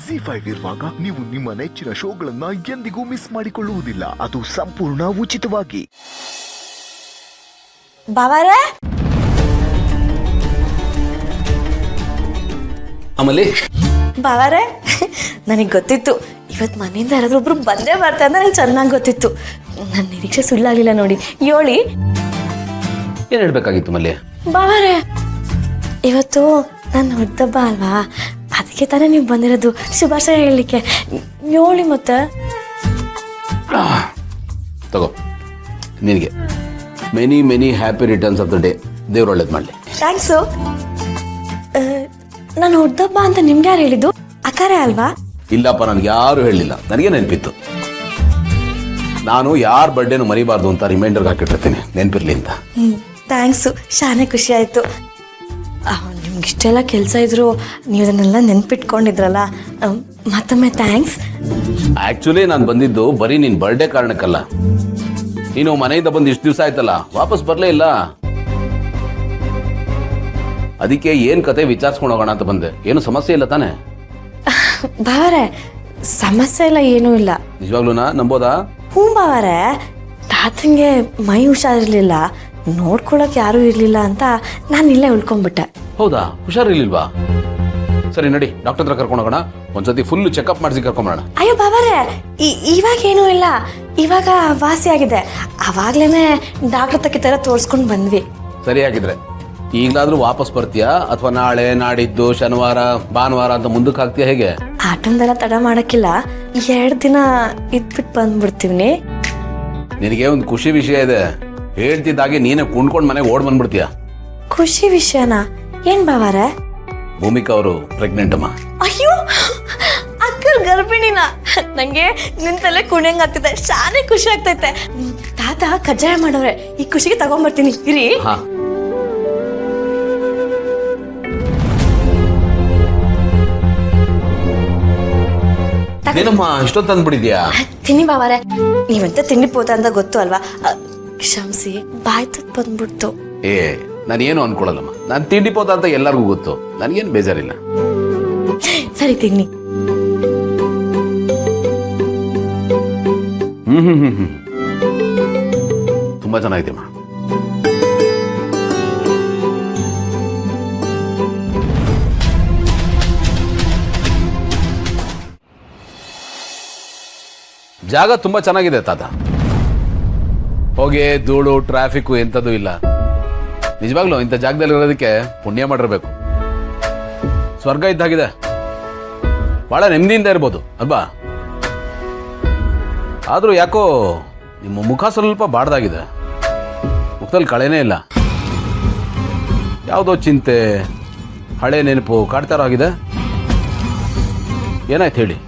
ZEE5 ಇರುವಾಗ ನೀವು ನಿಮ್ಮ ನೆಚ್ಚಿನ ಶೋಗಳನ್ನ ಎಂದಿಗೂ ಮಿಸ್ ಮಾಡಿಕೊಳ್ಳುವುದಿಲ್ಲ. ಅದು ಸಂಪೂರ್ಣ ಉಚಿತವಾಗಿ. ಬಾವಾರೆ ಆಮೇಲೆ ಬಾವಾರೆ ನನಗೆ ಗೊತ್ತಿತ್ತು ಇವತ್ತು ಮನೆಯಿಂದ ಯಾರಾದ್ರೂ ಒಬ್ರು ಬಂದೇ ಬರ್ತಾ ಅಂತ ನನಗೆ ಚೆನ್ನಾಗಿ ಗೊತ್ತಿತ್ತು. ನನ್ನ ನಿರೀಕ್ಷೆ ಸುಳ್ಳಾಗಲಿಲ್ಲ ನೋಡಿ. ಯೋಳಿ ಏನು ಹೇಳ್ಬೇಕಾಗಿತ್ತು ಮಲ್ಲಿ? ಬಾವಾರೆ ಇವತ್ತು ನನ್ನ ಹುಟ್ಟಬ್ಬ ಅಲ್ವಾ, ಅದಕ್ಕೆ ತಾನೇ ನೀವು ಬಂದಿರೋದು ಶುಭಾಶಯ ಹೇಳಲಿಕ್ಕೆ. ಯೋಳಿ ಮತ್ತೆ ತಗೋ ನಿನಗೆ many many happy returns of the day. ದೇವ್ರು ಒಳ್ಳೇದು ಮಾಡಲಿ. ಥ್ಯಾಂಕ್ಸು. ನಾನು ಹುಟ್ಟಬ್ಬ ಅಂತ ನಿಮ್ಗೆ ಯಾರು ಹೇಳಿದ್ದು? ಅಕ್ಕಾರೆ ಅಲ್ವಾ? ಇಲ್ಲಪ್ಪ, ನನಗೆ ಯಾರು ಹೇಳಲಿಲ್ಲ. ನನಗೆ ನೆನಪಿತ್ತು. ನಾನು ಯಾರ ಬರ್ಡೇನು ಮರಿಬಾರ್ದು ಅಂತ ರಿಮೈಂಡರ್ಗೆ ಹಾಕಿಟ್ಟಿರ್ತೀನಿ, ನೆನಪಿರ್ಲಿ ಅಂತ. ಥ್ಯಾಂಕ್ಸು, ಶಾನೆ ಖುಷಿ ಆಯಿತು. ನಿಮ್ಗೆ ಇಷ್ಟೆಲ್ಲ ಕೆಲಸ ಇದ್ರು ನೀವು ಅದನ್ನೆಲ್ಲ ನೆನ್ಪಿಟ್ಕೊಂಡಿದ್ರಲ್ಲ, ಮತ್ತೊಮ್ಮೆ ಥ್ಯಾಂಕ್ಸ್. ಆ್ಯಕ್ಚುಲಿ ನಾನು ಬಂದಿದ್ದು ಬರೀ ನಿನ್ನ ಬರ್ಡೇ ಕಾರಣಕ್ಕಲ್ಲ. ನೀನು ಮನೆಯಿಂದ ಬಂದು ಇಷ್ಟು ದಿವಸ ಆಯ್ತಲ್ಲ, ವಾಪಸ್ ಬರಲೇ ಇಲ್ಲ. ಅದಕ್ಕೆ ಏನು ಕತೆ ವಿಚಾರಿಸ್ಕೊಂಡು ಹೋಗೋಣ ಅಂತ ಬಂದೆ. ಏನು ಸಮಸ್ಯೆ ಇಲ್ಲ ತಾನೆ? ಬಾವರೆ ಸಮಸ್ಯೆ ಇಲ್ಲ, ಏನೂ ಇಲ್ಲ. ನಿಜವಾಗ್ಲೂನಾ? ನಂಬೋದಾ? ಹ್ಞೂ ಬಾವರೆ, ತಾತಂಗೆ ಮೈ ಹುಷಾರಿರ್ಲಿಲ್ಲ, ನೋಡ್ಕೊಳಕ್ ಯಾರೂ ಇರಲಿಲ್ಲ ಅಂತ ನಾನು ಇಲ್ಲೇ ಉಳ್ಕೊಂಡ್ಬಿಟ್ಟೆ. ಹೌದಾ? ಹುಷಾರಿರ್ಲಿಲ್ವಾ? ಸರಿ ನಡಿ, ಡಾಕ್ಟರ್ ಹತ್ರ ಕರ್ಕೊಂಡು ಹೋಗೋಣ. ಒಂದ್ಸತಿ ಫುಲ್ ಚೆಕಪ್ ಮಾಡಿಸಿ ಕರ್ಕೊಂಬೋಣ. ಅಯ್ಯೋ ಬಾಬಾರೆ, ಇವಾಗ ಏನೂ ಇಲ್ಲ, ಇವಾಗ ವಾಸಿಯಾಗಿದೆ. ಅವಾಗ್ಲೇನೆ ಡಾಕ್ಟರ್ ತಕ್ಕಿತರ ತೋರಿಸ್ಕೊಂಡು ಬಂದ್ವಿ. ಸರಿಯಾಗಿದ್ರೆ ಈಗಲಾದ್ರೂ ವಾಪಸ್ ಬರ್ತೀಯಾ ಅಥವಾ ನಾಳೆ ನಾಡಿದ್ದು ಶನಿವಾರ ಭಾನುವಾರ ಅಂತ ಮುಂದಕ್ಕೆ ಹಾಕ್ತೀಯಾ? ಹೇಗೆ? ಆಟಂದೆಲ್ಲ ತಡ ಮಾಡಕ್ಕಿಲ್ಲ, 2 ದಿನ ಇದ್ಬಿಟ್ಟು ಬಂದ್ಬಿಡ್ತೀವಿ. ನಿನಗೆ ಒಂದು ಖುಷಿ ವಿಷಯ ಇದೆ. ಹೇಳ್ತಿದ್ದಾಗೆ ನೀನೇ ಕುಣ್ಕೊಂಡು ಮನೆಗೆ ಓಡ್ ಬಂದ್ಬಿಡ್ತೀಯ. ಖುಷಿ ವಿಷಯನಾ? ಏನ್ ಬಾವಾರೆ? ಭೂಮಿಕಾ ಅವರು ಪ್ರೆಗ್ನೆಂಟ್ ಅಮ್ಮ. ಅಯ್ಯೋ, ಅಕ್ಕಲ್ ಗರ್ಭಿಣಿನ? ನಂಗೆ ನಿಂತಲ್ಲೇ ಕುಣಿಯಂಗ್ ಆಗ್ತಿದೆ, ಶಾನೆ ಖುಷಿ ಆಗ್ತೈತೆ. ತಾತ ಕಜ್ಜಾಯ ಮಾಡವ್ರೆ, ಈ ಖುಷಿಗೆ ತಗೊಂಡ್ಬರ್ತೀನಿ ಇರಿ. ಹಾ, ಏನಮ್ಮ ಇಷ್ಟೊತ್ತು ತಂದ್ಬಿಟ್ಟಿದ್ಯಾ? ತಿನ್ನಿ ಬಾವಾರೆ, ನೀವಂತ ತಿಂಡಿ ಪೋತ ಅಂತ ಗೊತ್ತು ಅಲ್ವಾ. ಕ್ಷಮಿಸಿ, ಬಾಯ್ ತಪ್ಪ ಬಂದ್ಬಿಡ್ತು. ಏ, ನಾನೇನು ಅನ್ಕೊಳಲ್ಲಮ್ಮ. ನಾನು ತಿಂಡಿ ಪೋತ ಅಂತ ಎಲ್ಲರಿಗೂ ಗೊತ್ತು, ನನಗೇನು ಬೇಜಾರಿಲ್ಲ. ಸರಿ ತಿನ್ನಿ. ತುಂಬಾ ಚೆನ್ನಾಗಿದೆಯಮ್ಮ. ಜಾಗ ತುಂಬಾ ಚೆನ್ನಾಗಿದೆ ತಾತ. ಹೊಗೆ, ಧೂಳು, ಟ್ರಾಫಿಕ್ ಎಂಥದ್ದು ಇಲ್ಲ. ನಿಜವಾಗ್ಲೂ ಇಂಥ ಜಾಗದಲ್ಲಿ ಇರೋದಕ್ಕೆ ಪುಣ್ಯ ಮಾಡಿರ್ಬೇಕು. ಸ್ವರ್ಗ ಇದ್ದಾಗಿದೆ. ಬಹಳ ನೆಮ್ಮದಿಯಿಂದ ಇರ್ಬೋದು ಅಲ್ವಾ? ಆದ್ರೂ ಯಾಕೋ ನಿಮ್ಮ ಮುಖ ಸ್ವಲ್ಪ ಬಾಡ್ದಾಗಿದೆ. ಮುಖದಲ್ಲಿ ಕಳೆನೇ ಇಲ್ಲ. ಯಾವುದೋ ಚಿಂತೆ, ಹಳೆ ನೆನಪು ಕಾಡ್ತಾರೋ ಆಗಿದೆ. ಏನಾಯ್ತು ಹೇಳಿ?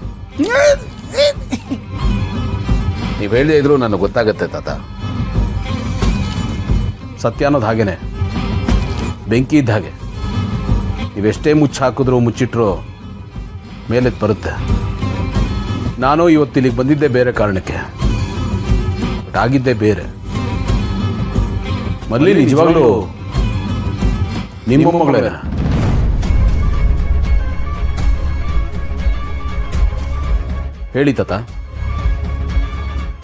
ನೀವು ಹೇಳದೇ ಇದ್ರು ನನಗೆ ಗೊತ್ತಾಗತ್ತೆ ತಾತ. ಸತ್ಯ ಅನ್ನೋದು ಹಾಗೇನೆ, ಬೆಂಕಿ ಇದ್ದ ಹಾಗೆ. ನೀವೆಷ್ಟೇ ಹಾಕಿದ್ರು ಮುಚ್ಚಿಟ್ರು ಮೇಲೆತ್ತು ಬರುತ್ತೆ. ನಾನು ಇವತ್ತು ಇಲ್ಲಿಗೆ ಬಂದಿದ್ದೆ ಬೇರೆ ಕಾರಣಕ್ಕೆ, ಬಟ್ ಆಗಿದ್ದೇ ಬೇರೆ. ಮಲ್ಲಿ ನಿಜವಾಗ್ಲೂ ನಿಮ್ಮ ಮಗಳೇ? ಹೇಳಿ ತಾತ,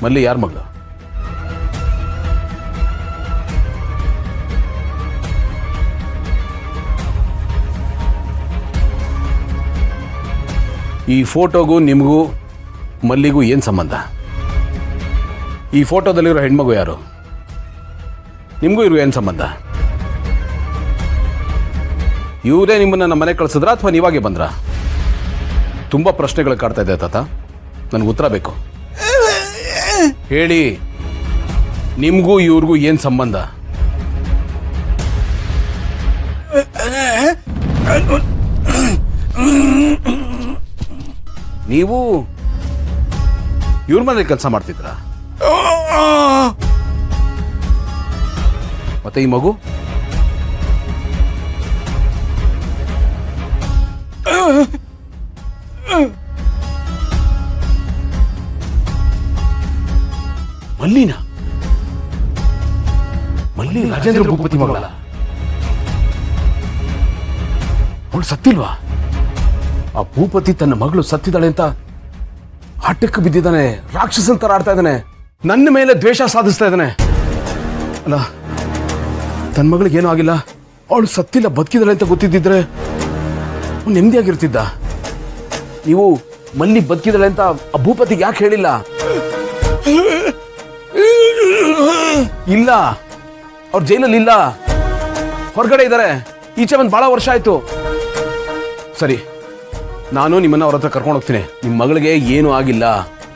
ಮಲ್ಲಿ ಯಾರ ಮಗಳು? ಈ ಫೋಟೋಗೂ ನಿಮಗೂ ಮಲ್ಲಿಗೂ ಏನು ಸಂಬಂಧ? ಈ ಫೋಟೋದಲ್ಲಿರೋ ಹೆಣ್ಮಗು ಯಾರು? ನಿಮಗೂ ಇರೋ ಏನು ಸಂಬಂಧ? ಇವರೇ ನಿಮ್ಮನ್ನ ನಮ್ಮ ಮನೆಗೆ ಕಳಿಸಿದ್ರಾ ಅಥವಾ ನೀವಾಗೆ ಬಂದ್ರಾ? ತುಂಬ ಪ್ರಶ್ನೆಗಳು ಕಾಡ್ತಾ ಇದೆ ತಾತ, ನನಗೆ ಉತ್ತರ ಬೇಕು. ಹೇಳಿ, ನಿಮಗೂ ಇವ್ರಿಗೂ ಏನು ಸಂಬಂಧ? ನೀವು ಇವ್ರ ಮನೇಲಿ ಕೆಲಸ ಮಾಡ್ತಿದ್ರಾ? ಮತ್ತೆ ಈ ಮಗು? ಮಲ್ಲಿನ? ಮಲ್ಲಿ ರಾಜೇಂದ್ರ ಭೂಪತಿ ಮಗಳ? ಅವಳು ಸತ್ತಿಲ್ವಾ? ಆ ಭೂಪತಿ ತನ್ನ ಮಗಳು ಸತ್ತಿದ್ದಾಳೆ ಅಂತ ಹಠಕ್ಕೆ ಬಿದ್ದಿದ್ದಾನೆ, ರಾಕ್ಷಸನ್ ತರ ಆಡ್ತಾ ಇದ್ದಾನೆ, ನನ್ನ ಮೇಲೆ ದ್ವೇಷ ಸಾಧಿಸ್ತಾ ಇದ್ದಾನೆ. ಅಲ್ಲ, ತನ್ನ ಮಗಳಿಗೆ ಏನೂ ಆಗಿಲ್ಲ, ಅವಳು ಸತ್ತಿಲ್ಲ ಬದುಕಿದ್ದಾಳೆ ಅಂತ ಗೊತ್ತಿದ್ದಿದ್ರೆ ನೆಮ್ಮದಿಯಾಗಿರ್ತಿದ್ದ. ನೀವು ಮಲ್ಲಿ ಬದುಕಿದ್ದಾಳೆ ಅಂತ ಆ ಭೂಪತಿಗೆ ಯಾಕೆ ಹೇಳಿಲ್ಲ? ಇಲ್ಲ, ಅವ್ರು ಜೈಲಲ್ಲಿ ಇಲ್ಲ, ಹೊರಗಡೆ ಇದ್ದಾರೆ. ಈಚೆ ಬಂದು ಬಹಳ ವರ್ಷ ಆಯ್ತು. ಸರಿ, ನಾನು ನಿಮ್ಮನ್ನ ಅವ್ರ ಹತ್ರ ಕರ್ಕೊಂಡು ಹೋಗ್ತೀನಿ. ನಿಮ್ಮ ಮಗಳಿಗೆ ಏನೂ ಆಗಿಲ್ಲ,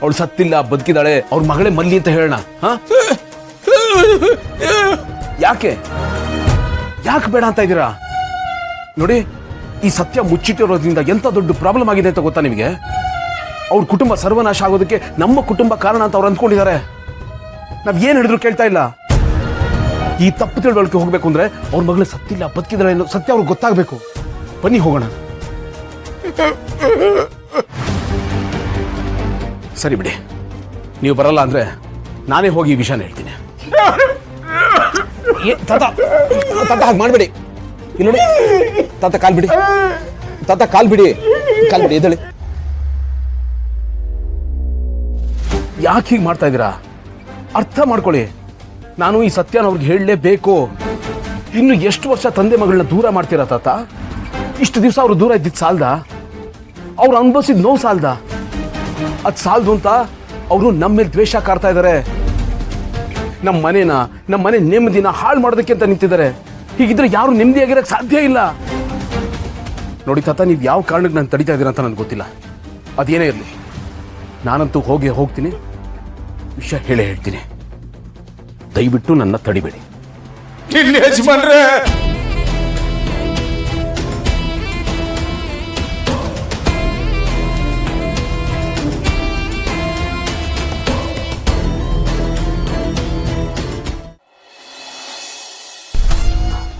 ಅವಳು ಸತ್ತಿಲ್ಲ ಬದುಕಿದ್ದಾಳೆ, ಅವ್ರ ಮಗಳೇ ಮಲ್ಲಿ ಅಂತ ಹೇಳೋಣ. ಯಾಕೆ ಯಾಕೆ ಬೇಡ ಅಂತ ಇದ್ದೀರಾ? ನೋಡಿ, ಈ ಸತ್ಯ ಮುಚ್ಚಿಟ್ಟಿರೋದ್ರಿಂದ ಎಂತ ದೊಡ್ಡ ಪ್ರಾಬ್ಲಮ್ ಆಗಿದೆ ಅಂತ ಗೊತ್ತಾ ನಿಮಗೆ? ಅವ್ರ ಕುಟುಂಬ ಸರ್ವನಾಶ ಆಗೋದಕ್ಕೆ ನಮ್ಮ ಕುಟುಂಬ ಕಾರಣ ಅಂತ ಅವ್ರು ಅಂದ್ಕೊಂಡಿದ್ದಾರೆ. ನಾವ್ ಏನ್ ಹೇಳಿದ್ರು ಕೇಳ್ತಾ ಇಲ್ಲ. ಈ ತಪ್ಪು ತಿಳುವಳಿಕೆ ಹೋಗ್ಬೇಕು ಅಂದ್ರೆ ಅವ್ರ ಮಗಳು ಸತ್ತಿಲ್ಲ ಬದುಕಿದ್ದಾಳೆ ಅನ್ನೋ ಸತ್ಯ ಅವ್ರಿಗೆ ಗೊತ್ತಾಗಬೇಕು. ಬನ್ನಿ ಹೋಗೋಣ. ಸರಿ ಬಿಡಿ, ನೀವು ಬರಲ್ಲ ಅಂದ್ರೆ ನಾನೇ ಹೋಗಿ ಈ ವಿಷಯನ ಹೇಳ್ತೀನಿ. ತಾತ ಹಾಗೆ ಮಾಡ್ಬೇಡಿ. ಇಲ್ಲಿ ನೋಡಿ, ತಾತ ಕಾಲ್ ಬಿಡಿ, ತಾತ ಕಾಲ್ ಬಿಡಿ, ಕಾಲ್ ಬಿಡಿ, ಎದ್ದೇಳಿ. ಯಾಕೆ ಹೀಗೆ ಮಾಡ್ತಾ ಇದ್ದೀರಾ? ಅರ್ಥ ಮಾಡ್ಕೊಳ್ಳಿ. ನಾನು ಈ ಸತ್ಯನ ಅವ್ರಿಗೆ ಹೇಳಲೇಬೇಕು. ಇನ್ನು ಎಷ್ಟು ವರ್ಷ ತಂದೆ ಮಗಳನ್ನ ದೂರ ಮಾಡ್ತೀರಾ ತಾತ? ಇಷ್ಟು ದಿವಸ ಅವರು ದೂರ ಇದ್ದಿದ್ದು ಸಾಲ್ದ? ಅವ್ರು ಅನುಭವಿಸಿದ ನೋವು ಸಾಲ್ದ? ಅದು ಸಾಲದು ಅಂತ ಅವರು ನಮ್ಮ ಮೇಲೆ ದ್ವೇಷ ಕಾರ್ತಾ ಇದ್ದಾರೆ. ನಮ್ಮ ಮನೆ ನೆಮ್ಮದಿನ ಹಾಳು ಮಾಡೋದಕ್ಕೆ ಅಂತ ನಿಂತಿದ್ದಾರೆ. ಹೀಗಿದ್ರೆ ಯಾರು ನೆಮ್ಮದಿಯಾಗಿರಕ್ಕೆ ಸಾಧ್ಯ ಇಲ್ಲ. ನೋಡಿ ತಾತ, ನೀವು ಯಾವ ಕಾರಣಕ್ಕೆ ನಾನು ತಡಿತಾ ಇದ್ದೀರಾ ಅಂತ ನನಗೆ ಗೊತ್ತಿಲ್ಲ. ಅದೇನೇ ಇರಲಿ, ನಾನಂತೂ ಹೋಗ್ತೀನಿ, ವಿಷಯ ಹೇಳೇ ಹೇಳ್ತೀನಿ. ದಯವಿಟ್ಟು ನನ್ನ ತಡಿಬೇಡಿ.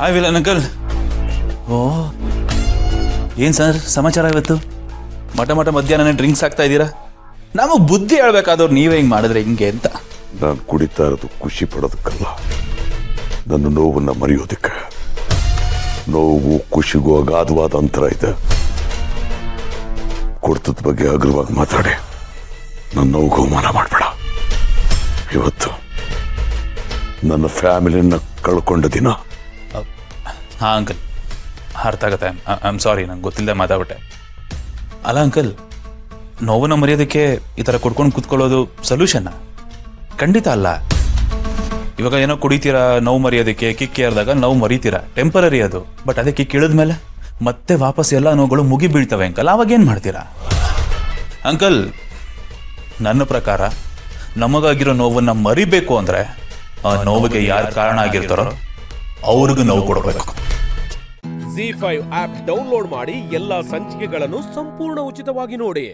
Hi villain uncle. ಓ, ಏನು ಸರ್ ಸಮಾಚಾರ ಇವತ್ತು? ಮಠ ಮಧ್ಯಾಹ್ನ ಡ್ರಿಂಕ್ಸ್ ಆಗ್ತಾ ಇದ್ದೀರಾ? ನಮಗೆ ಬುದ್ಧಿ ಹೇಳ್ಬೇಕಾದವ್ರು ನೀವೇ ಹಿಂಗೆ ಮಾಡಿದ್ರೆ ಹಿಂಗೆ ಅಂತ. ನಾನು ಕುಡಿತಾ ಇರೋದು ಖುಷಿ ಪಡೋದಕ್ಕಲ್ಲ, ನನ್ನ ನೋವನ್ನ ಮರೆಯೋದಕ್ಕೆ. ನೋವು ಖುಷಿಗೂ ಅಗಾಧವಾದ ಅಂತರ ಇದೆ. ಕುಡಿತದ ಬಗ್ಗೆ ಅಗ್ರವಾಗಿ ಮಾತಾಡಿ ನನ್ನ ನೋವು ಅವಮಾನ ಮಾಡಬೇಡ. ಇವತ್ತು ನನ್ನ ಫ್ಯಾಮಿಲಿಯನ್ನ ಕಳ್ಕೊಂಡ ದಿನ. ಹಾಂ ಅಂಕಲ್, ಅರ್ಥ ಆಗತ್ತೆ. ಐ ಆಮ್ ಸಾರಿ, ನಂಗೆ ಗೊತ್ತಿಲ್ಲದೆ ಮಾತಾಡ್ಬಿಟ್ಟೆ. ಅಲ್ಲ ಅಂಕಲ್, ನೋವನ್ನ ಮರೆಯೋದಕ್ಕೆ ಈ ಥರ ಕುಡ್ಕೊಂಡು ಕೂತ್ಕೊಳ್ಳೋದು ಸೊಲ್ಯೂಷನ್ನ? ಖಂಡಿತ ಅಲ್ಲ. ಇವಾಗ ಏನೋ ಕುಡಿತೀರಾ ನೋವು ಮರೆಯೋದಕ್ಕೆ, ಕಿಕ್ ಏರಿದಾಗ ನೋವು ಮರಿತೀರಾ, ಟೆಂಪರರಿ ಅದು. ಬಟ್ ಅದೇ ಕಿಕ್ ಇಳಿದ್ಮೇಲೆ ಮತ್ತೆ ವಾಪಸ್ ಎಲ್ಲ ನೋವುಗಳು ಮುಗಿ ಬೀಳ್ತವೆ ಅಂಕಲ್. ಅವಾಗ ಏನು ಮಾಡ್ತೀರಾ? ಅಂಕಲ್, ನನ್ನ ಪ್ರಕಾರ ನಮಗಾಗಿರೋ ನೋವನ್ನು ಮರಿಬೇಕು ಅಂದರೆ ಆ ನೋವಿಗೆ ಯಾರು ಕಾರಣ ಆಗಿರ್ತಾರೋ ಅವ್ರಿಗೂ ನೋವು ಕೊಡಬೇಕು. ZEE5 ಆಪ್ ಡೌನ್ಲೋಡ್ ಮಾಡಿ ಎಲ್ಲಾ ಸಂಚಿಕೆಗಳನ್ನು ಸಂಪೂರ್ಣ ಉಚಿತವಾಗಿ ನೋಡಿ.